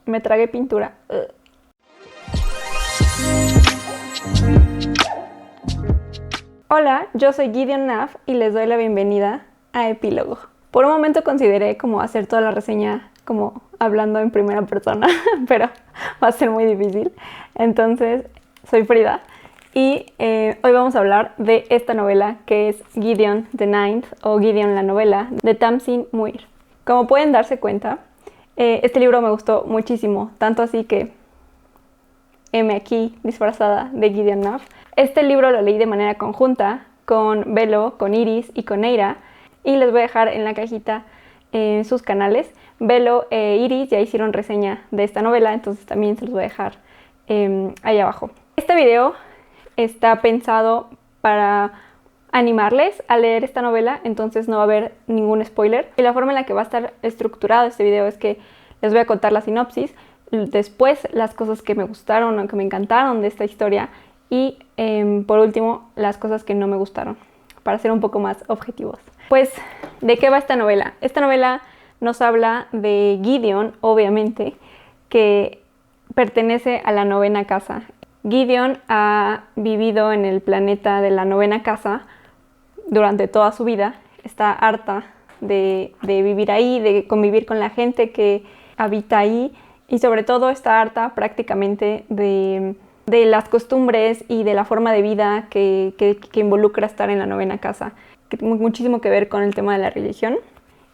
Me tragué pintura. Hola, yo soy Gideon Naff y les doy la bienvenida a Epílogo. Por un momento consideré como hacer toda la reseña como hablando en primera persona, pero va a ser muy difícil. Entonces, soy Frida y hoy vamos a hablar de esta novela que es Gideon the Ninth o Gideon la novela de Tamsin Muir. Como pueden darse cuenta, este libro me gustó muchísimo, tanto así que heme aquí disfrazada de Gideon Naff. Este libro lo leí de manera conjunta con Velo, con Iris y con Neira, y les voy a dejar en la cajita sus canales. Velo e Iris ya hicieron reseña de esta novela, entonces también se los voy a dejar ahí abajo. Este video está pensado para animarles a leer esta novela, entonces no va a haber ningún spoiler. Y la forma en la que va a estar estructurado este video es que les voy a contar la sinopsis, después las cosas que me gustaron o que me encantaron de esta historia y por último las cosas que no me gustaron, para ser un poco más objetivos. Pues, ¿de qué va esta novela? Esta novela nos habla de Gideon, obviamente, que pertenece a la novena casa. Gideon ha vivido en el planeta de la novena casa durante toda su vida. Está harta de vivir ahí, de convivir con la gente que habita ahí y sobre todo está harta prácticamente de las costumbres y de la forma de vida que involucra estar en la novena casa, que tiene muchísimo que ver con el tema de la religión,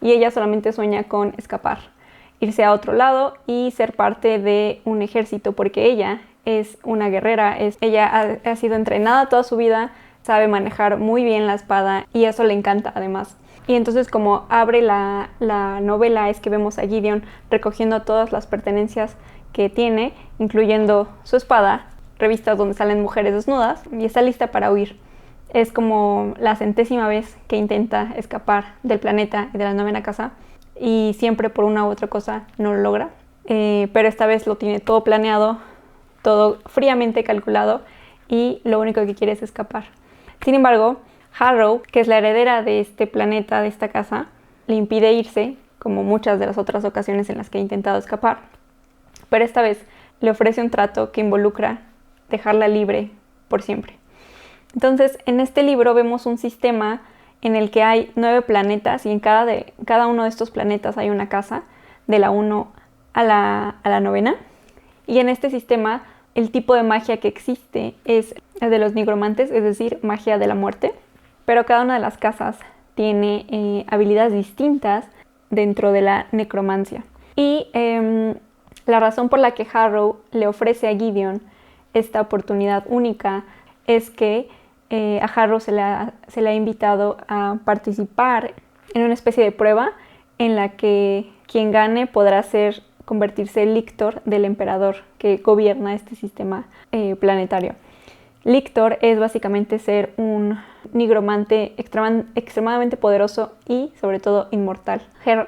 y ella solamente sueña con escapar, irse a otro lado y ser parte de un ejército, porque ella es una guerrera, ella ha sido entrenada toda su vida, sabe manejar muy bien la espada y eso le encanta además. Y entonces como abre la novela es que vemos a Gideon recogiendo todas las pertenencias que tiene, incluyendo su espada, revistas donde salen mujeres desnudas, y está lista para huir. Es como la 100ª vez que intenta escapar del planeta y de la novena casa y siempre por una u otra cosa no lo logra, pero esta vez lo tiene todo planeado, todo fríamente calculado y lo único que quiere es escapar. Sin embargo, Harrow, que es la heredera de este planeta, de esta casa, le impide irse, como muchas de las otras ocasiones en las que ha intentado escapar, pero esta vez le ofrece un trato que involucra dejarla libre por siempre. Entonces, en este libro vemos un sistema en el que hay 9 planetas y en cada uno de estos planetas hay una casa, de la 1 a la 9ª. Y en este sistema, el tipo de magia que existe es el de los nigromantes, es decir, magia de la muerte. Pero cada una de las casas tiene habilidades distintas dentro de la necromancia. Y la razón por la que Harrow le ofrece a Gideon esta oportunidad única es que a Harrow se le ha invitado a participar en una especie de prueba en la que quien gane podrá convertirse en lictor del emperador que gobierna este sistema planetario. Lictor es básicamente ser un nigromante extremadamente poderoso y sobre todo inmortal.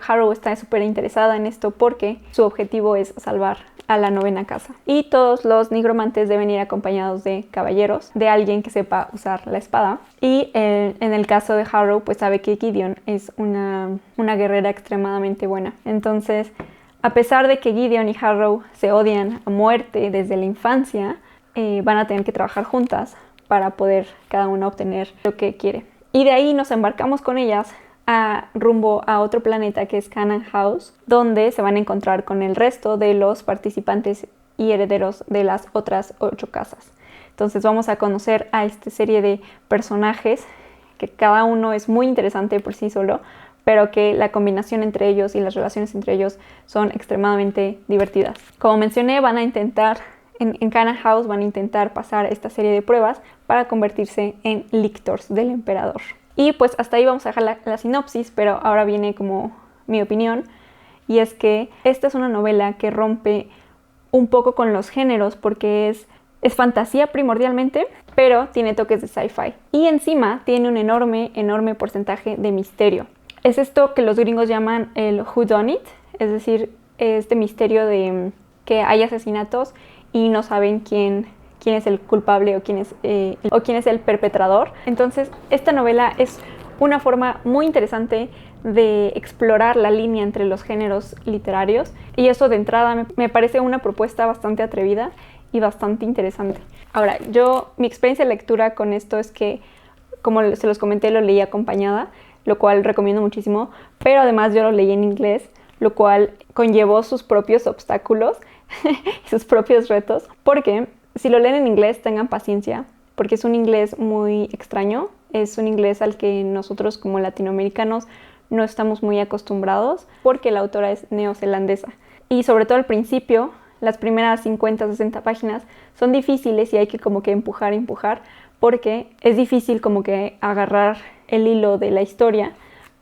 Harrow está súper interesada en esto porque su objetivo es salvar a la novena casa. Y todos los nigromantes deben ir acompañados de caballeros, de alguien que sepa usar la espada. Y en el caso de Harrow, pues sabe que Gideon es una guerrera extremadamente buena. Entonces, a pesar de que Gideon y Harrow se odian a muerte desde la infancia, van a tener que trabajar juntas para poder cada una obtener lo que quiere. Y de ahí nos embarcamos con ellas rumbo a otro planeta que es Canaan House, donde se van a encontrar con el resto de los participantes y herederos de las otras 8 casas. Entonces vamos a conocer a esta serie de personajes que cada uno es muy interesante por sí solo, pero que la combinación entre ellos y las relaciones entre ellos son extremadamente divertidas. Como mencioné, en Canaan House van a intentar pasar esta serie de pruebas para convertirse en lictors del emperador. Y pues hasta ahí vamos a dejar la sinopsis, pero ahora viene como mi opinión, y es que esta es una novela que rompe un poco con los géneros porque es fantasía primordialmente, pero tiene toques de sci-fi. Y encima tiene un enorme porcentaje de misterio. Es esto que los gringos llaman el whodunit, es decir, este misterio de que hay asesinatos y no saben quién es el culpable o quién es el perpetrador. Entonces, esta novela es una forma muy interesante de explorar la línea entre los géneros literarios, y eso de entrada me parece una propuesta bastante atrevida y bastante interesante. Ahora, mi experiencia de lectura con esto es que, como se los comenté, lo leí acompañada, lo cual recomiendo muchísimo, pero además yo lo leí en inglés, lo cual conllevó sus propios obstáculos y sus propios retos, porque si lo leen en inglés tengan paciencia, porque es un inglés muy extraño, es un inglés al que nosotros como latinoamericanos no estamos muy acostumbrados, porque la autora es neozelandesa. Y sobre todo al principio, las primeras 50, 60 páginas son difíciles y hay que como que empujar, porque es difícil como que agarrar el hilo de la historia,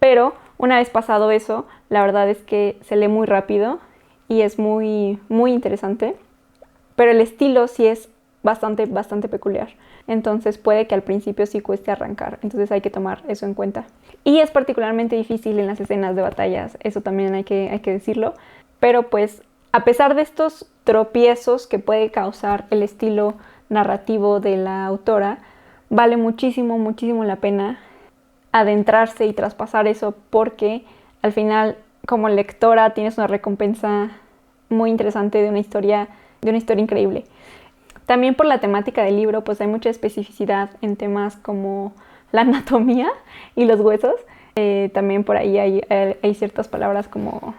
pero una vez pasado eso, la verdad es que se lee muy rápido y es muy, muy interesante, pero el estilo sí es bastante peculiar. Entonces puede que al principio sí cueste arrancar, entonces hay que tomar eso en cuenta. Y es particularmente difícil en las escenas de batallas, eso también hay que decirlo, pero pues a pesar de estos tropiezos que puede causar el estilo narrativo de la autora, vale muchísimo la pena adentrarse y traspasar eso, porque al final como lectora tienes una recompensa muy interesante de una historia increíble. También por la temática del libro, pues hay mucha especificidad en temas como la anatomía y los huesos. También por ahí hay ciertas palabras como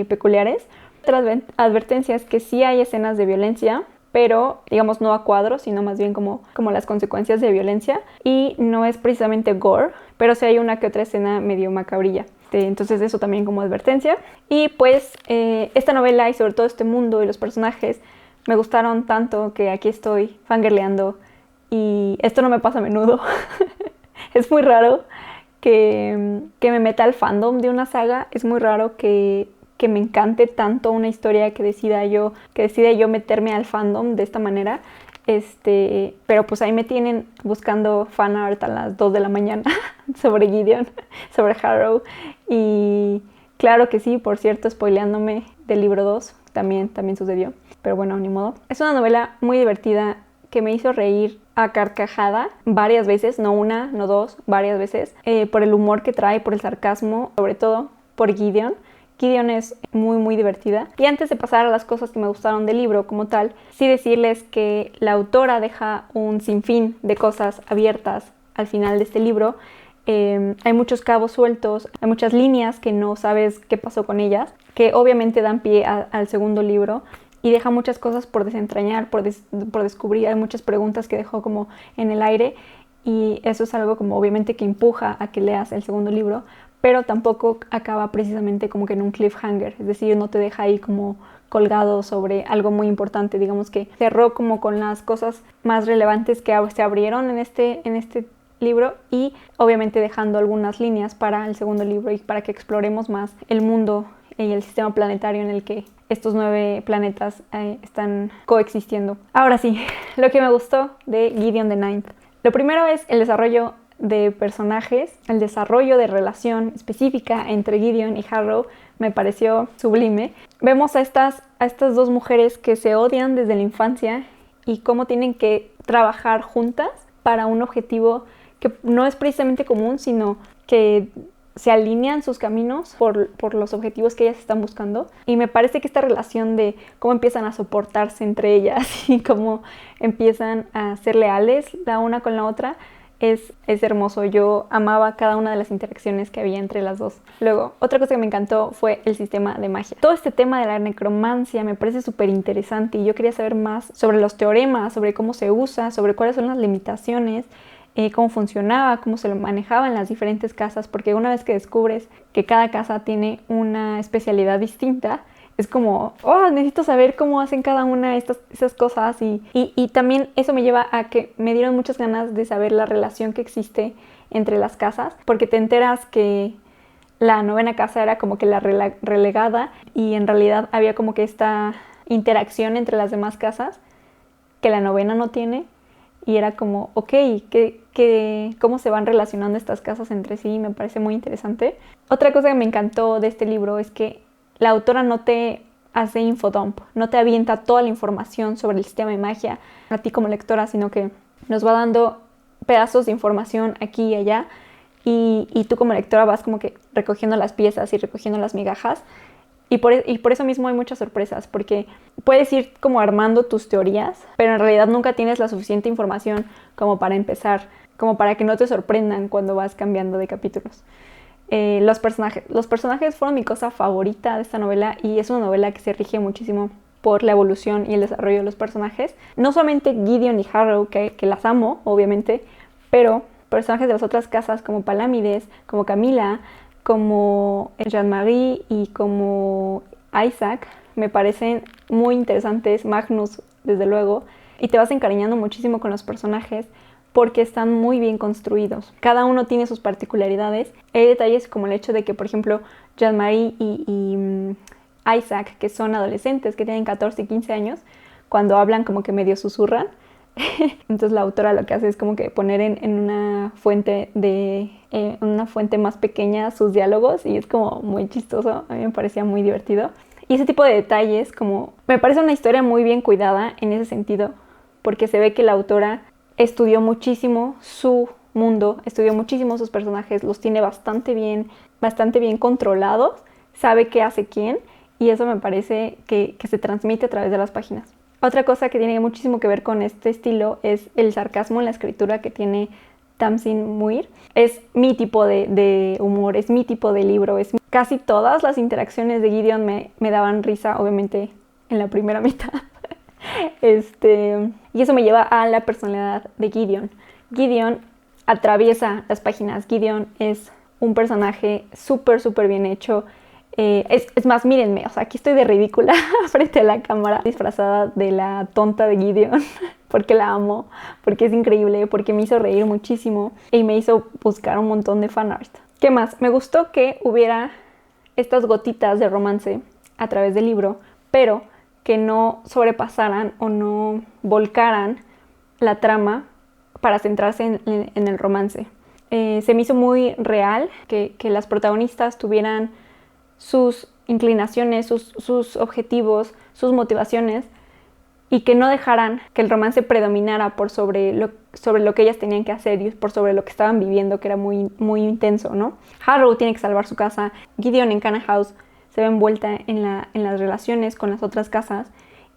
peculiares. Otra advertencia es que sí hay escenas de violencia, pero digamos no a cuadros, sino más bien como las consecuencias de violencia. Y no es precisamente gore, pero sí hay una que otra escena medio macabrilla. Entonces eso también como advertencia. Y pues esta novela y sobre todo este mundo y los personajes me gustaron tanto que aquí estoy fangirleando, y esto no me pasa a menudo. Es muy raro que me meta al fandom de una saga, es muy raro que me encante tanto una historia que decida yo meterme al fandom de esta manera. Pero pues ahí me tienen buscando fanart a las 2 de la mañana sobre Gideon, sobre Harrow, y claro que sí, por cierto, spoileándome del libro 2, también sucedió, pero bueno, ni modo. Es una novela muy divertida que me hizo reír a carcajada varias veces, no una, no dos, varias veces, por el humor que trae, por el sarcasmo, sobre todo por Gideon. Gideon es muy divertida. Y antes de pasar a las cosas que me gustaron del libro como tal, sí decirles que la autora deja un sinfín de cosas abiertas al final de este libro. Hay muchos cabos sueltos, hay muchas líneas que no sabes qué pasó con ellas, que obviamente dan pie al segundo libro, y deja muchas cosas por desentrañar, por descubrir. Hay muchas preguntas que dejó como en el aire, y eso es algo como obviamente que empuja a que leas el segundo libro, pero tampoco acaba precisamente como que en un cliffhanger, es decir, no te deja ahí como colgado sobre algo muy importante. Digamos que cerró como con las cosas más relevantes que se abrieron en este libro, y obviamente dejando algunas líneas para el segundo libro y para que exploremos más el mundo y el sistema planetario en el que estos 9 planetas están coexistiendo. Ahora sí, lo que me gustó de Gideon the Ninth. Lo primero es el desarrollo de personajes, el desarrollo de relación específica entre Gideon y Harrow me pareció sublime. Vemos a estas 2 mujeres que se odian desde la infancia y cómo tienen que trabajar juntas para un objetivo que no es precisamente común, sino que se alinean sus caminos por los objetivos que ellas están buscando. Y me parece que esta relación de cómo empiezan a soportarse entre ellas y cómo empiezan a ser leales la una con la otra es hermoso. Yo amaba cada una de las interacciones que había entre las dos. Luego, otra cosa que me encantó fue el sistema de magia. Todo este tema de la necromancia me parece súper interesante, y yo quería saber más sobre los teoremas, sobre cómo se usa, sobre cuáles son las limitaciones, cómo funcionaba, cómo se lo manejaba en las diferentes casas, porque una vez que descubres que cada casa tiene una especialidad distinta, es como, necesito saber cómo hacen cada una de esas cosas, y también eso me lleva a que me dieron muchas ganas de saber la relación que existe entre las casas, porque te enteras que la 9ª casa era como que la relegada, y en realidad había como que esta interacción entre las demás casas que la 9ª no tiene, y era como, ¿cómo se van relacionando estas casas entre sí? Me parece muy interesante. Otra cosa que me encantó de este libro es que la autora no te hace infodump, no te avienta toda la información sobre el sistema de magia a ti como lectora, sino que nos va dando pedazos de información aquí y allá y tú como lectora vas como que recogiendo las piezas y recogiendo las migajas. Y por eso mismo hay muchas sorpresas, porque puedes ir como armando tus teorías, pero en realidad nunca tienes la suficiente información como para empezar, como para que no te sorprendan cuando vas cambiando de capítulos. Los personajes fueron mi cosa favorita de esta novela, y es una novela que se rige muchísimo por la evolución y el desarrollo de los personajes. No solamente Gideon y Harrow, que las amo, obviamente, pero personajes de las otras casas como Palámides, como Camila, como Jean-Marie y como Isaac, me parecen muy interesantes. Magnus, desde luego, y te vas encariñando muchísimo con los personajes porque están muy bien construidos. Cada uno tiene sus particularidades. Hay detalles como el hecho de que, por ejemplo, Jean-Marie y Isaac, que son adolescentes, que tienen 14 y 15 años, cuando hablan como que medio susurran. Entonces la autora lo que hace es como que poner en una fuente más pequeña sus diálogos, y es como muy chistoso. A mí me parecía muy divertido. Y ese tipo de detalles, como me parece una historia muy bien cuidada en ese sentido, porque se ve que la autora estudió muchísimo su mundo, estudió muchísimo sus personajes, los tiene bastante bien controlados, sabe qué hace quién, y eso me parece que se transmite a través de las páginas. Otra cosa que tiene muchísimo que ver con este estilo es el sarcasmo en la escritura que tiene Tamsyn Muir. Es mi tipo de humor, es mi tipo de libro. Casi todas las interacciones de Gideon me daban risa, obviamente en la primera mitad. Y eso me lleva a la personalidad de Gideon. Gideon atraviesa las páginas. Gideon es un personaje súper bien hecho. Es más, mírenme, o sea, aquí estoy de ridícula frente a la cámara, disfrazada de la tonta de Gideon, porque la amo, porque es increíble, porque me hizo reír muchísimo y me hizo buscar un montón de fanart. ¿Qué más? Me gustó que hubiera estas gotitas de romance a través del libro, pero que no sobrepasaran o no volcaran la trama para centrarse en el romance. Se me hizo muy real que las protagonistas tuvieran sus inclinaciones, sus objetivos, sus motivaciones, y que no dejaran que el romance predominara por sobre lo que ellas tenían que hacer y por sobre lo que estaban viviendo, que era muy intenso, ¿no? Harrow tiene que salvar su casa. Gideon en Cannon House se ve envuelta en las relaciones con las otras casas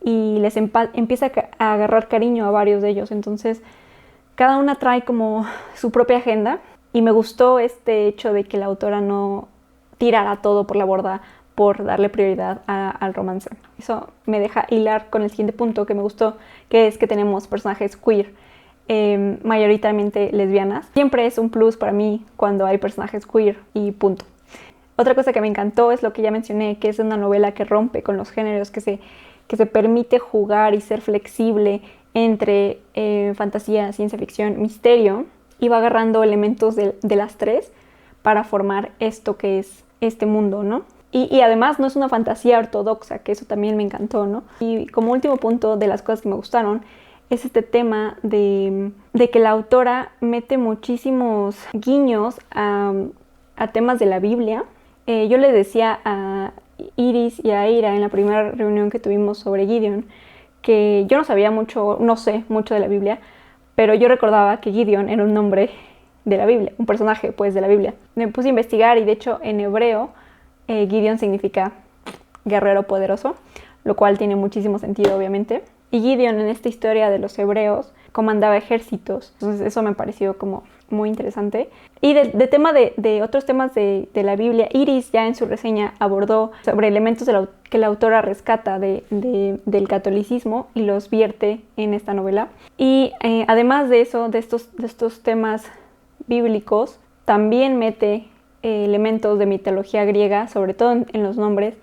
y les empieza a agarrar cariño a varios de ellos. Entonces, cada una trae como su propia agenda, y me gustó este hecho de que la autora no tirara todo por la borda por darle prioridad al romance. Eso me deja hilar con el siguiente punto que me gustó, que es que tenemos personajes queer, mayoritariamente lesbianas. Siempre es un plus para mí cuando hay personajes queer, y punto. Otra cosa que me encantó es lo que ya mencioné, que es una novela que rompe con los géneros, que se permite jugar y ser flexible entre fantasía, ciencia ficción, misterio, y va agarrando elementos de las tres para formar esto que es este mundo, ¿no? Y además no es una fantasía ortodoxa, que eso también me encantó, ¿no? Y como último punto de las cosas que me gustaron es este tema de que la autora mete muchísimos guiños a temas de la Biblia. Yo le decía a Iris y a Eira en la primera reunión que tuvimos sobre Gideon que yo no sé mucho de la Biblia, pero yo recordaba que Gideon era un nombre de la Biblia, un personaje pues de la Biblia. Me puse a investigar, y de hecho en hebreo Gideon significa guerrero poderoso, lo cual tiene muchísimo sentido, obviamente. Y Gideon en esta historia de los hebreos comandaba ejércitos, entonces eso me pareció como muy interesante. Y de otros temas de la Biblia, Iris ya en su reseña abordó sobre elementos que la autora rescata del catolicismo y los vierte en esta novela. Y además de eso, de estos temas bíblicos, también mete elementos de mitología griega, sobre todo en los nombres,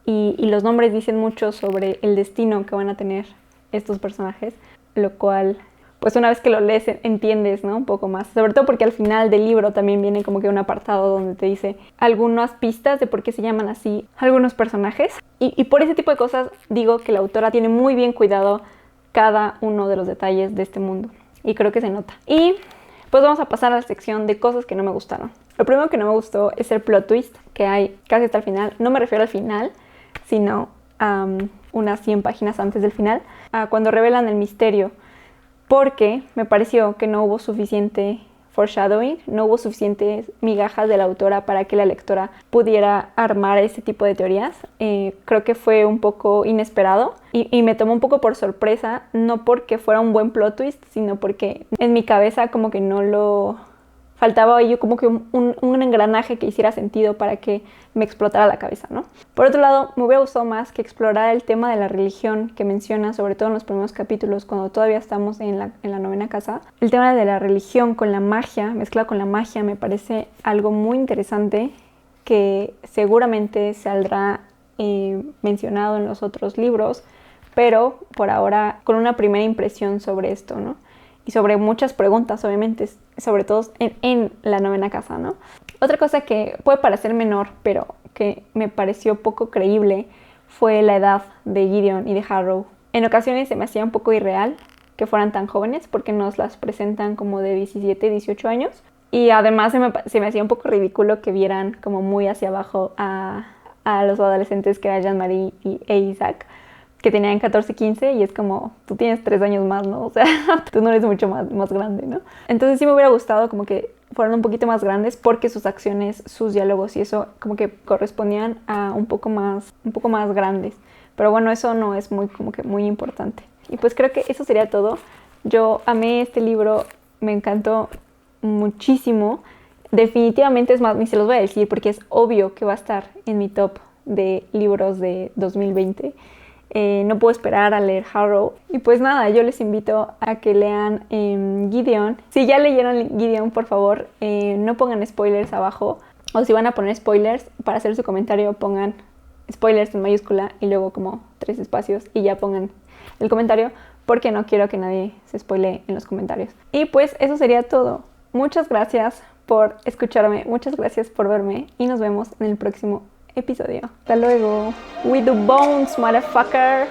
y los nombres dicen mucho sobre el destino que van a tener estos personajes, lo cual, pues una vez que lo lees entiendes, ¿no? Un poco más, sobre todo porque al final del libro también viene como que un apartado donde te dice algunas pistas de por qué se llaman así algunos personajes, y por ese tipo de cosas digo que la autora tiene muy bien cuidado cada uno de los detalles de este mundo, y creo que se nota. Y pues vamos a pasar a la sección de cosas que no me gustaron. Lo primero que no me gustó es el plot twist que hay casi hasta el final. No me refiero al final, sino a unas 100 páginas antes del final, cuando revelan el misterio, porque me pareció que no hubo suficiente foreshadowing, no hubo suficientes migajas de la autora para que la lectora pudiera armar ese tipo de teorías. Creo que fue un poco inesperado y me tomó un poco por sorpresa, no porque fuera un buen plot twist, sino porque en mi cabeza como que no lo... faltaba ahí como que un engranaje que hiciera sentido para que me explotara la cabeza, ¿no? Por otro lado, me hubiera gustado más que explorara el tema de la religión que menciona, sobre todo en los primeros capítulos, cuando todavía estamos en la 9ª casa. El tema de la religión con la magia, mezclado con la magia, me parece algo muy interesante que seguramente saldrá mencionado en los otros libros, pero por ahora con una primera impresión sobre esto, ¿no? Y sobre muchas preguntas, obviamente, sobre todo en la 9ª casa, ¿no? Otra cosa que puede parecer menor, pero que me pareció poco creíble, fue la edad de Gideon y de Harrow. En ocasiones se me hacía un poco irreal que fueran tan jóvenes, porque nos las presentan como de 17, 18 años. Y además se me hacía un poco ridículo que vieran como muy hacia abajo a los adolescentes que eran Jean-Marie e Isaac, que tenían 14, 15, y es como, tú tienes 3 años más, ¿no? O sea, tú no eres mucho más grande, ¿no? Entonces sí me hubiera gustado como que fueran un poquito más grandes, porque sus acciones, sus diálogos y eso como que correspondían a un poco más grandes. Pero bueno, eso no es muy importante. Y pues creo que eso sería todo. Yo amé este libro, me encantó muchísimo. Definitivamente, es más, ni se los voy a decir porque es obvio que va a estar en mi top de libros de 2020. No puedo esperar a leer Harrow. Y pues nada, yo les invito a que lean Gideon. Si ya leyeron Gideon, por favor, no pongan spoilers abajo. O si van a poner spoilers, para hacer su comentario pongan spoilers en mayúscula y luego como 3 espacios y ya pongan el comentario, porque no quiero que nadie se spoile en los comentarios. Y pues eso sería todo. Muchas gracias por escucharme, muchas gracias por verme y nos vemos en el próximo episodio. Hasta luego. We do bones, motherfucker.